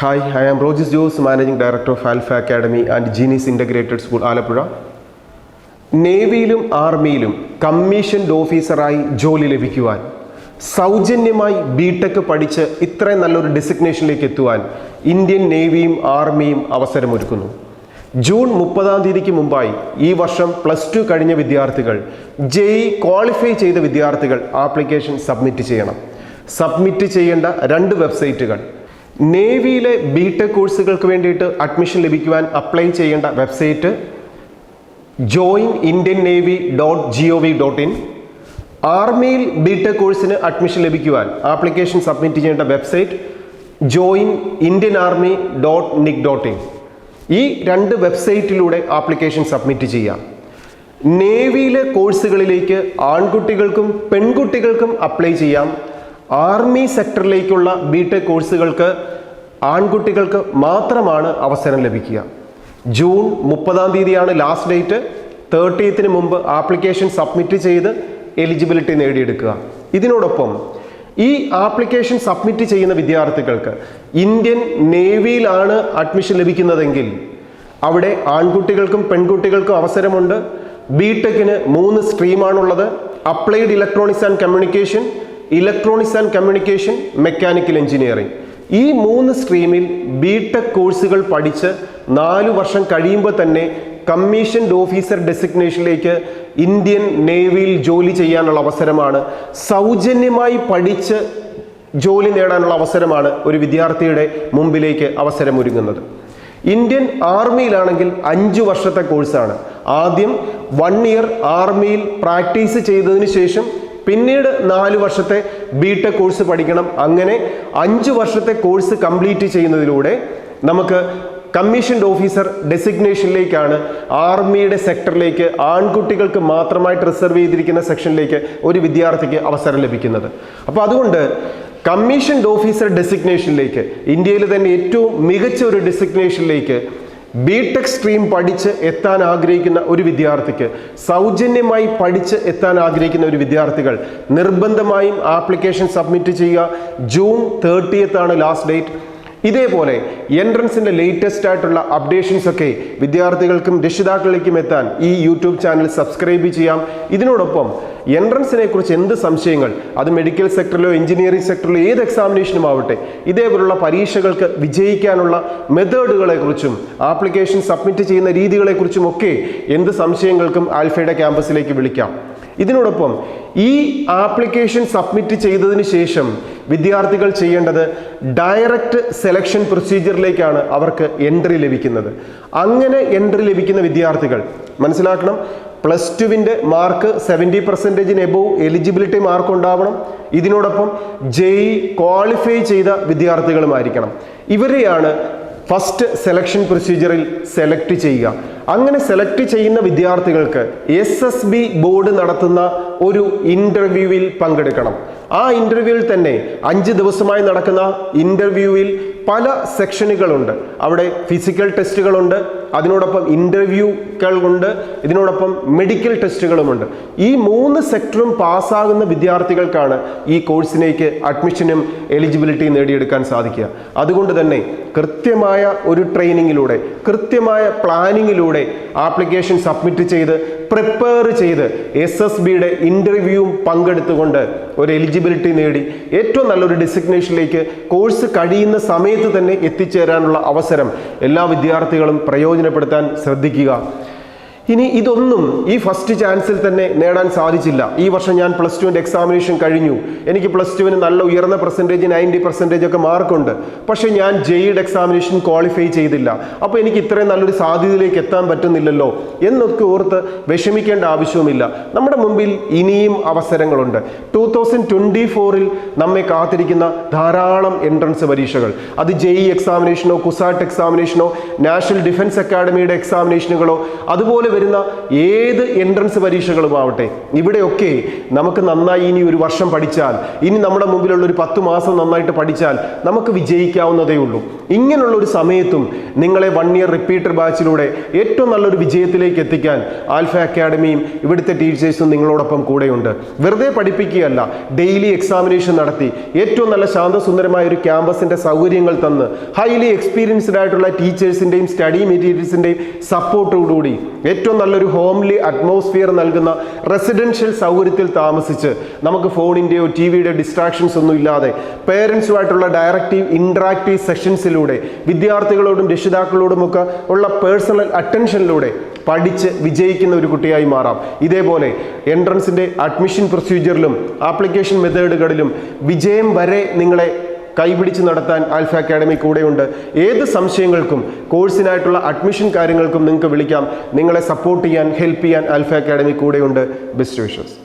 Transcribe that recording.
Hi, I am Rogis Jose, Managing Director of Alpha Academy and Genius Integrated School, ALAPPUZHA. നേവിയിലും ആർമിയിലും commissioned ഓഫീസറായി ജോലി ലഭിക്കുവാൻ സൗജന്യമായി B.Tech പഠിച്ച് ഇത്രയും നല്ലൊരു ഡെസിഗ്നേഷനിലേക്ക് എത്തുവാൻ ഇന്ത്യൻ നേവിയും ആർമിയും അവസരമൊരുക്കുന്നു. ജൂൺ 30-ാം തീയതിക്ക് മുമ്പായി ഈ വർഷം +2 കഴിഞ്ഞ വിദ്യാർത്ഥികൾ, JEE ക്വാളിഫൈ ചെയ്ത വിദ്യാർത്ഥികൾ ആപ്ലിക്കേഷൻ സബ്മിറ്റ് ചെയ്യണം. സബ്മിറ്റ് ചെയ്യേണ്ട 2 വെബ്സൈറ്റുകൾ: നേവിയിലെ B.Tech കോഴ്സുകൾക്ക് വേണ്ടിയിട്ട് അഡ്മിഷൻ ലഭിക്കുവാൻ അപ്ലൈ ചെയ്യേണ്ട വെബ്സൈറ്റ് joinindiannavy.gov.in. ആർമിയിൽ B.Tech കോഴ്സിന് അഡ്മിഷൻ ലഭിക്കുവാൻ ആപ്ലിക്കേഷൻ സബ്മിറ്റ് ചെയ്യേണ്ട വെബ്സൈറ്റ് joinindianarmy.nic.in. ഈ 2 വെബ്സൈറ്റിലൂടെ ആപ്ലിക്കേഷൻ സബ്മിറ്റ് ചെയ്യാം. നേവിയിലെ കോഴ്സുകളിലേക്ക് ആൺകുട്ടികൾക്കും പെൺകുട്ടികൾക്കും അപ്ലൈ ചെയ്യാം. ആർമി സെക്ടറിലേക്കുള്ള B.Tech കോഴ്സുകൾക്ക് ആൺകുട്ടികൾക്ക് മാത്രമാണ് അവസരം ലഭിക്കുക. ജൂൺ 30-ാം തീയതിയാണ് ലാസ്റ്റ് ഡേറ്റ്. 30th മുമ്പ് ആപ്ലിക്കേഷൻ സബ്മിറ്റ് ചെയ്ത് എലിജിബിലിറ്റി നേടിയെടുക്കുക. ഇതിനോടൊപ്പം ഈ ആപ്ലിക്കേഷൻ സബ്മിറ്റ് ചെയ്യുന്ന വിദ്യാർത്ഥികൾക്ക് ഇന്ത്യൻ നേവിയിലാണ് അഡ്മിഷൻ ലഭിക്കുന്നതെങ്കിൽ അവിടെ ആൺകുട്ടികൾക്കും പെൺകുട്ടികൾക്കും അവസരമുണ്ട്. B.Techന് 3 സ്ട്രീമാണുള്ളത്: applied electronics and communication, electronics and communication, mechanical engineering. ഈ 3 സ്ട്രീമിൽ B.Tech കോഴ്സുകൾ പഠിച്ച് 4 വർഷം കഴിയുമ്പോൾ തന്നെ കമ്മീഷൻഡ് ഓഫീസർ ഡെസിഗ്നേഷനിലേക്ക് ഇന്ത്യൻ നേവിയിൽ ജോലി ചെയ്യാനുള്ള അവസരമാണ്. സൗജന്യമായി പഠിച്ച് ജോലി നേടാനുള്ള അവസരമാണ് ഒരു വിദ്യാർത്ഥിയുടെ മുമ്പിലേക്ക് അവസരമൊരുങ്ങുന്നത്. ഇന്ത്യൻ ആർമിയിലാണെങ്കിൽ 5 വർഷത്തെ കോഴ്സാണ്. ആദ്യം 1 ഇയർ ആർമിയിൽ പ്രാക്ടീസ് ചെയ്തതിന് ശേഷം പിന്നീട് 4 വർഷത്തെ B.Tech കോഴ്സ് പഠിക്കണം. അങ്ങനെ 5 വർഷത്തെ കോഴ്സ് കംപ്ലീറ്റ് ചെയ്യുന്നതിലൂടെ നമുക്ക് കമ്മീഷൻഡ് ഓഫീസർ ഡെസിഗ്നേഷനിലേക്കാണ്, ആർമിയുടെ സെക്ടറിലേക്ക് ആൺകുട്ടികൾക്ക് മാത്രമായിട്ട് റിസർവ് ചെയ്തിരിക്കുന്ന സെക്ഷനിലേക്ക് ഒരു വിദ്യാർത്ഥിക്ക് അവസരം ലഭിക്കുന്നത്. അപ്പോൾ അതുകൊണ്ട് കമ്മീഷൻഡ് ഓഫീസർ ഡെസിഗ്നേഷനിലേക്ക്, ഇന്ത്യയിൽ തന്നെ ഏറ്റവും മികച്ച ഒരു ഡെസിഗ്നേഷനിലേക്ക് B.Tech സ്ട്രീം പഠിച്ച് എത്താൻ ആഗ്രഹിക്കുന്ന ഒരു വിദ്യാർത്ഥിക്ക്, സൗജന്യമായി പഠിച്ച് എത്താൻ ആഗ്രഹിക്കുന്ന ഒരു വിദ്യാർത്ഥികൾ നിർബന്ധമായും ആപ്ലിക്കേഷൻ സബ്മിറ്റ് ചെയ്യുക. ജൂൺ 30th ആണ് ലാസ്റ്റ് ഡേറ്റ്. ഇതേപോലെ എൻട്രൻസിൻ്റെ ലേറ്റസ്റ്റ് ആയിട്ടുള്ള അപ്ഡേഷൻസ് ഒക്കെ വിദ്യാർത്ഥികൾക്കും രക്ഷിതാക്കളിലേക്കും എത്താൻ ഈ യൂട്യൂബ് ചാനൽ സബ്സ്ക്രൈബ് ചെയ്യാം. ഇതിനോടൊപ്പം എൻട്രൻസിനെ കുറിച്ച് എന്ത് സംശയങ്ങൾ, അത് മെഡിക്കൽ സെക്ടറിലോ എഞ്ചിനീയറിംഗ് സെക്ടറിലോ ഏത് എക്സാമിനേഷനും ആവട്ടെ, ഇതേപോലുള്ള പരീക്ഷകൾക്ക് വിജയിക്കാനുള്ള മെത്തേഡുകളെക്കുറിച്ചും ആപ്ലിക്കേഷൻ സബ്മിറ്റ് ചെയ്യുന്ന രീതികളെക്കുറിച്ചും ഒക്കെ എന്ത് സംശയങ്ങൾക്കും ആൽഫയുടെ ക്യാമ്പസിലേക്ക് വിളിക്കാം. ഇതിനോടൊപ്പം ഈ ആപ്ലിക്കേഷൻ സബ്മിറ്റ് ചെയ്തതിന് ശേഷം വിദ്യാർത്ഥികൾ ചെയ്യേണ്ടത് ഡയറക്റ്റ് സെലക്ഷൻ പ്രൊസീജിയറിലേക്കാണ് അവർക്ക് എൻട്രി ലഭിക്കുന്നത്. അങ്ങനെ എൻട്രി ലഭിക്കുന്ന വിദ്യാർത്ഥികൾ മനസ്സിലാക്കണം, +2വിൻ്റെ മാർക്ക് 70% എബോവ് എലിജിബിലിറ്റി മാർക്ക് ഉണ്ടാവണം. ഇതിനോടൊപ്പം JEE ക്വാളിഫൈ ചെയ്ത വിദ്യാർത്ഥികളുമായിരിക്കണം. ഇവരെയാണ് ഫസ്റ്റ് സെലക്ഷൻ പ്രൊസീജിയറിൽ സെലക്ട് ചെയ്യുക. അങ്ങനെ സെലക്ട് ചെയ്യുന്ന വിദ്യാർത്ഥികൾക്ക് SSB ബോർഡ് നടത്തുന്ന ഒരു ഇൻ്റർവ്യൂവിൽ പങ്കെടുക്കണം. ആ ഇൻ്റർവ്യൂവിൽ തന്നെ 5 ദിവസമായി നടക്കുന്ന ഇൻ്റർവ്യൂവിൽ പല സെക്ഷനുകളുണ്ട്. അവിടെ ഫിസിക്കൽ ടെസ്റ്റുകളുണ്ട്, അതിനോടൊപ്പം ഇൻ്റർവ്യൂകളുണ്ട്, ഇതിനോടൊപ്പം മെഡിക്കൽ ടെസ്റ്റുകളുമുണ്ട്. ഈ 3 സെക്ടറും പാസ്സാകുന്ന വിദ്യാർത്ഥികൾക്കാണ് ഈ കോഴ്സിലേക്ക് അഡ്മിഷനും എലിജിബിലിറ്റി നേടിയെടുക്കാൻ സാധിക്കുക. അതുകൊണ്ട് തന്നെ കൃത്യമായ ഒരു ട്രെയിനിങ്ങിലൂടെ, കൃത്യമായ പ്ലാനിങ്ങിലൂടെ ആപ്ലിക്കേഷൻ സബ്മിറ്റ് ചെയ്ത് പ്രിപ്പയർ ചെയ്ത് SSBയുടെ ഇൻ്റർവ്യൂവും പങ്കെടുത്തുകൊണ്ട് ഒരു എലിജിബിലിറ്റി നേടി ഏറ്റവും നല്ലൊരു ഡെസിഗ്നേഷനിലേക്ക് കോഴ്സ് കഴിയുന്ന സമയത്ത് തന്നെ എത്തിച്ചേരാനുള്ള അവസരം എല്ലാ വിദ്യാർത്ഥികളും പ്രയോജനപ്പെടുത്താൻ ശ്രദ്ധിക്കുക. ഇനി ഇതൊന്നും ഈ ഫസ്റ്റ് ചാൻസിൽ തന്നെ നേടാൻ സാധിച്ചില്ല. ഈ വർഷം ഞാൻ +2ൻ്റെ എക്സാമിനേഷൻ കഴിഞ്ഞു, എനിക്ക് +2വിന് നല്ല ഉയർന്ന പെർസെൻറ്റേജ് 90% ഒക്കെ മാർക്കുണ്ട്, പക്ഷേ ഞാൻ JEEയുടെ എക്സാമിനേഷൻ ക്വാളിഫൈ ചെയ്തില്ല, അപ്പോൾ എനിക്ക് ഇത്രയും നല്ലൊരു സാധ്യതയിലേക്ക് എത്താൻ പറ്റുന്നില്ലല്ലോ എന്നൊക്കെ ഓർത്ത് വിഷമിക്കേണ്ട ആവശ്യവുമില്ല. നമ്മുടെ മുമ്പിൽ ഇനിയും അവസരങ്ങളുണ്ട്. 2024ൽ നമ്മെ കാത്തിരിക്കുന്ന ധാരാളം എൻട്രൻസ് പരീക്ഷകൾ, അത് JEE എക്സാമിനേഷനോ, കുസാറ്റ് എക്സാമിനേഷനോ, നാഷണൽ ഡിഫൻസ് അക്കാഡമിയുടെ എക്സാമിനേഷനുകളോ, അതുപോലെ വരുന്ന ഏത് എൻട്രൻസ് പരീക്ഷകളുമാവട്ടെ, ഇവിടെയൊക്കെ നമുക്ക് നന്നായി ഇനി ഒരു വർഷം പഠിച്ചാൽ, ഇനി നമ്മുടെ മുമ്പിലുള്ള ഒരു 10 മാസം നന്നായിട്ട് പഠിച്ചാൽ നമുക്ക് വിജയിക്കാവുന്നതേ ഉള്ളൂ. ഇങ്ങനെയുള്ള ഒരു സമയത്തും നിങ്ങളെ 1 ഇയർ റിപ്പീറ്റർ ബാച്ചിലൂടെ ഏറ്റവും നല്ലൊരു വിജയത്തിലേക്ക് എത്തിക്കാൻ ആൽഫ അക്കാഡമിയും ഇവിടുത്തെ ടീച്ചേഴ്സും നിങ്ങളോടൊപ്പം കൂടെയുണ്ട്. വെറുതെ പഠിപ്പിക്കുകയല്ല, ഡെയിലി എക്സാമിനേഷൻ നടത്തി ഏറ്റവും നല്ല ശാന്തസുന്ദരമായ ഒരു ക്യാമ്പസിന്റെ സൗകര്യങ്ങൾ തന്ന് ഹൈലി എക്സ്പീരിയൻസ്ഡ് ആയിട്ടുള്ള ടീച്ചേഴ്സിന്റെയും സ്റ്റഡി മെറ്റീരിയൽസിന്റെയും സപ്പോർട്ടോടുകൂടി ഏറ്റവും നല്ലൊരു ഹോംലി അറ്റ്മോസ്ഫിയർ നൽകുന്ന റെസിഡൻഷ്യൽ സൗകര്യത്തിൽ താമസിച്ച് നമുക്ക് ഫോണിന്റെയോ ടിവിയുടെ ഡിസ്ട്രാക്ഷൻസ് ഒന്നും ഇല്ലാതെ പേരൻസുമായിട്ടുള്ള ഡയറക്റ്റീവ് ഇന്ററാക്റ്റീവ് സെഷൻസിലൂടെ വിദ്യാർത്ഥികളോടും രക്ഷിതാക്കളോടുമൊക്കെ ഉള്ള പേഴ്സണൽ അറ്റൻഷനിലൂടെ പഠിച്ച് വിജയിക്കുന്ന ഒരു കുട്ടിയായി മാറാം. ഇതേപോലെ എൻട്രൻസിന്റെ അഡ്മിഷൻ പ്രൊസീജിയറിലും ആപ്ലിക്കേഷൻ മെത്തേഡുകളിലും വിജയം വരെ നിങ്ങളെ കൈപിടിച്ച് നടത്താൻ ആൽഫ അക്കാഡമി കൂടെയുണ്ട്. ഏത് സംശയങ്ങൾക്കും കോഴ്സിനായിട്ടുള്ള അഡ്മിഷൻ കാര്യങ്ങൾക്കും നിങ്ങൾക്ക് വിളിക്കാം. നിങ്ങളെ സപ്പോർട്ട് ചെയ്യാൻ, ഹെൽപ്പ് ചെയ്യാൻ ആൽഫ അക്കാഡമി കൂടെയുണ്ട്. Best wishes.